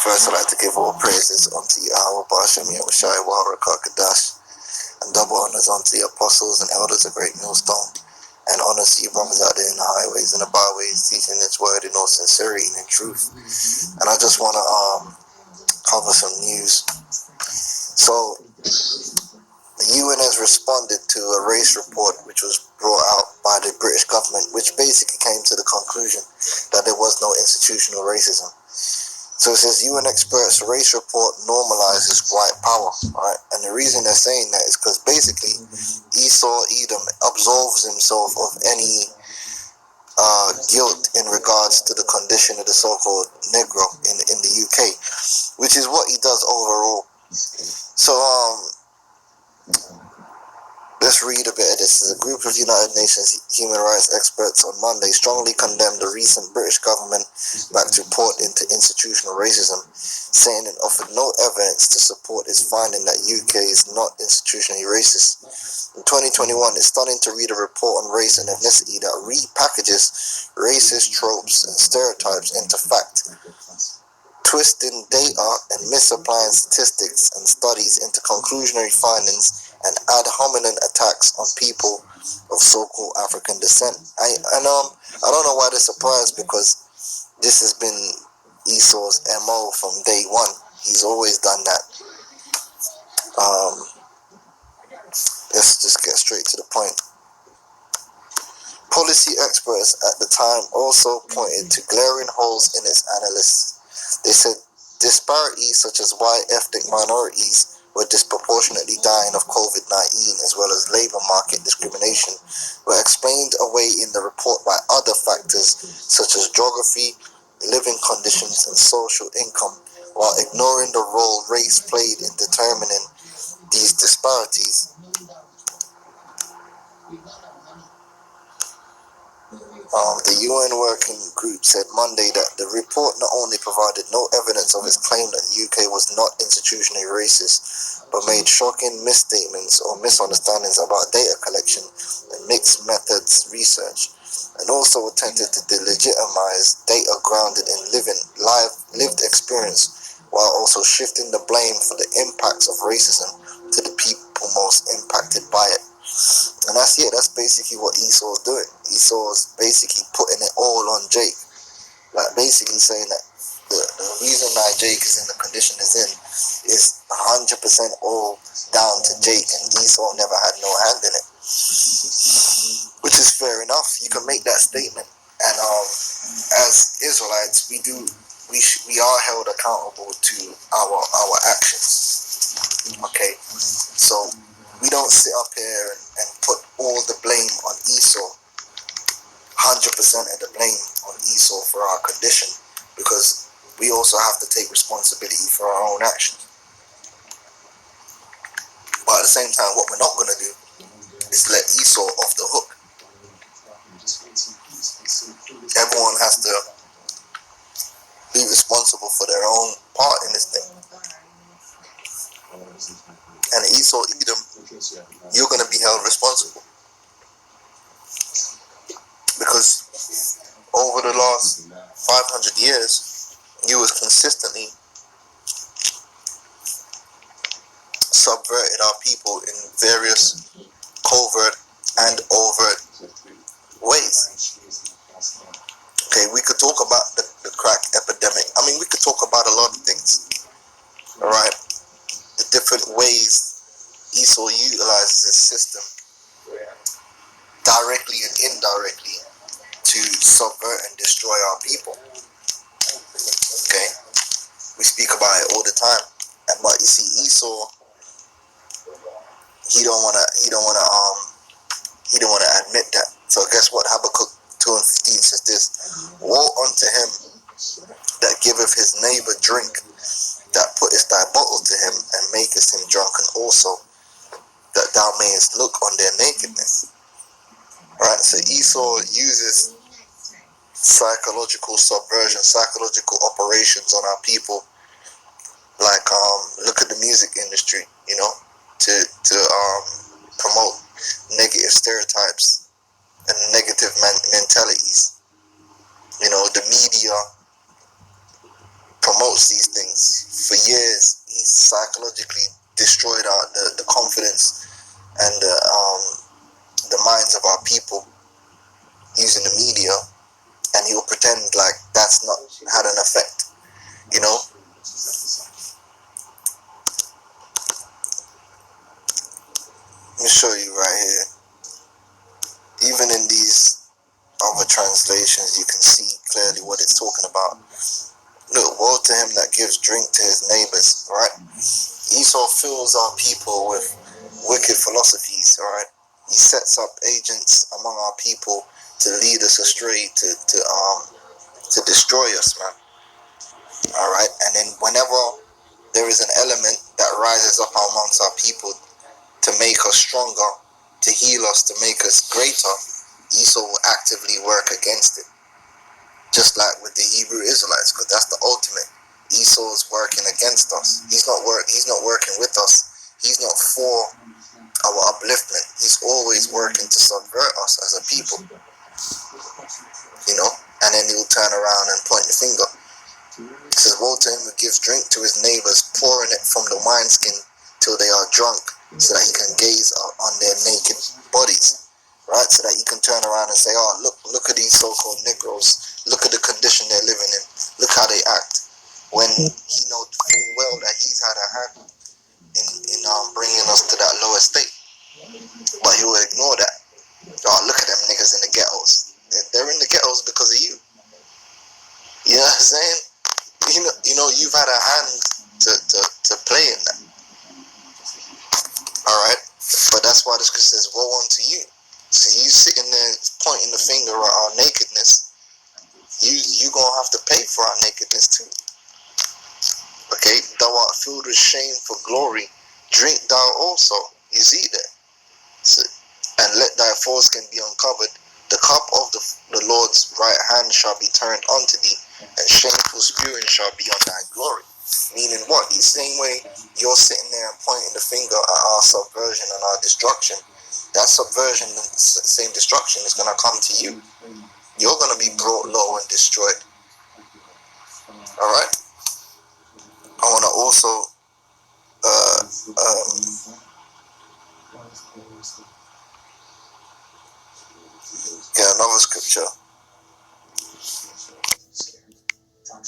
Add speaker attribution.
Speaker 1: First, I'd like to give all praises unto Yahweh, Bashem, Yahushai, Waharakah, Kadash, and double honors unto the apostles and elders of Great Millstone, and honors to you brothers out there in the highways and the byways, teaching His word in all sincerity and in truth. And I just want to cover some news. So, the UN has responded to a race report which was brought out by the British government, which basically came to the conclusion that there was no institutional racism. So it says UN experts race report normalizes white power, right? And the reason they're saying that is because basically Esau Edom absolves himself of any guilt in regards to the condition of the so-called Negro in the UK, which is what he does overall. So let's read a bit of this. A group of United Nations human rights experts on Monday strongly condemned the recent British government-backed report into institutional racism, saying it offered no evidence to support its finding that UK is not institutionally racist. In 2021, it's stunning to read a report on race and ethnicity that repackages racist tropes and stereotypes into fact, twisting data and misapplying statistics and studies into conclusionary findings and ad hominem attacks on people of so-called African descent. I don't know why they're surprised, because this has been Esau's MO from day one. He's always done that. Let's just get straight to the point. Policy experts at the time also pointed to glaring holes in its analysis. They said disparities such as white ethnic minorities were disproportionately dying of COVID-19, as well as labor market discrimination, were explained away in the report by other factors such as geography, living conditions, and social income, while ignoring the role race played in determining these disparities. The UN working group said Monday that the report not only provided no evidence of its claim that the UK was not institutionally racist, but made shocking misstatements or misunderstandings about data collection and mixed methods research, and also attempted to delegitimize data grounded in lived experience, while also shifting the blame for the impacts of racism to the people most impacted by it. And that's basically what Esau's doing. Esau's basically putting it all on Jake. Like basically saying that the reason why Jake is in the condition he's in is 100% all down to Jake, and Esau never had no hand in it. Which is fair enough. You can make that statement. And as Israelites, we are held accountable to our actions. Okay? So we don't sit up here and put all the blame on Esau, 100% of the blame on Esau for our condition, because we also have to take responsibility for our own actions. But at the same time, what we're not going to do is let Esau off the hook. Everyone has to be responsible for their own part in this thing. And Esau, Edom, you're going to be held responsible. Because over the last 500 years, you was consistently subverted our people in various covert and overt ways. Okay, we could talk about the crack epidemic. I mean, we could talk about a lot of things. Alright? The different ways Esau utilizes his system, directly and indirectly, to subvert and destroy our people. Okay? We speak about it all the time. But you see, Esau, he don't wanna admit that. So guess what? Habakkuk 2:15 says this: woe unto him that giveth his neighbor drink, that puttest thy bottle to him, and makest him drunken also, that thou mayest look on their nakedness. Right? So Esau uses psychological subversion, psychological operations on our people. Like look at the music industry, to promote negative stereotypes and negative mentalities. The media promote promotes these things. For years, he psychologically destroyed the confidence and the minds of our people using the media, and he'll pretend like that's not had an effect, you know. Let me show you right here. Even in these other translations, you can see clearly what it's talking about. Look, woe to him that gives drink to his neighbors, right? Esau fills our people with wicked philosophies, right? He sets up agents among our people to lead us astray, to destroy us, man. All right, and then whenever there is an element that rises up amongst our people to make us stronger, to heal us, to make us greater, Esau will actively work against it. Just like with the Hebrew Israelites, because that's the ultimate. Esau is working against us. He's not working with us. He's not for our upliftment. He's always working to subvert us as a people. You know? And then he'll turn around and point the finger. It says, woe to him who gives drink to his neighbors, pouring it from the wineskin till they are drunk, so that he can gaze on their naked bodies, right? So that he can turn around and say, oh, look at these so-called Negroes. Look at the condition they're living in. Look how they act. When he knows full well that he's had a hand in bringing us to that lower state. But he will ignore that. Oh, look at them niggas in the ghettos. They're in the ghettos because of you. You know what I'm saying? You know, you've had a hand to play in that. Alright? But that's why the scripture says, woe unto you. So you sitting there pointing the finger at our nakedness, you gonna have to pay for our nakedness too. Okay? Thou art filled with shame for glory, drink thou also. You see that? So, and let thy foreskin be uncovered. The cup of the Lord's right hand shall be turned unto thee, and shameful spewing shall be on thy glory. Meaning what? The same way you're sitting there and pointing the finger at our subversion and our destruction, that subversion and same destruction is going to come to you. You're going to be brought low and destroyed. Alright? I want to also get another scripture.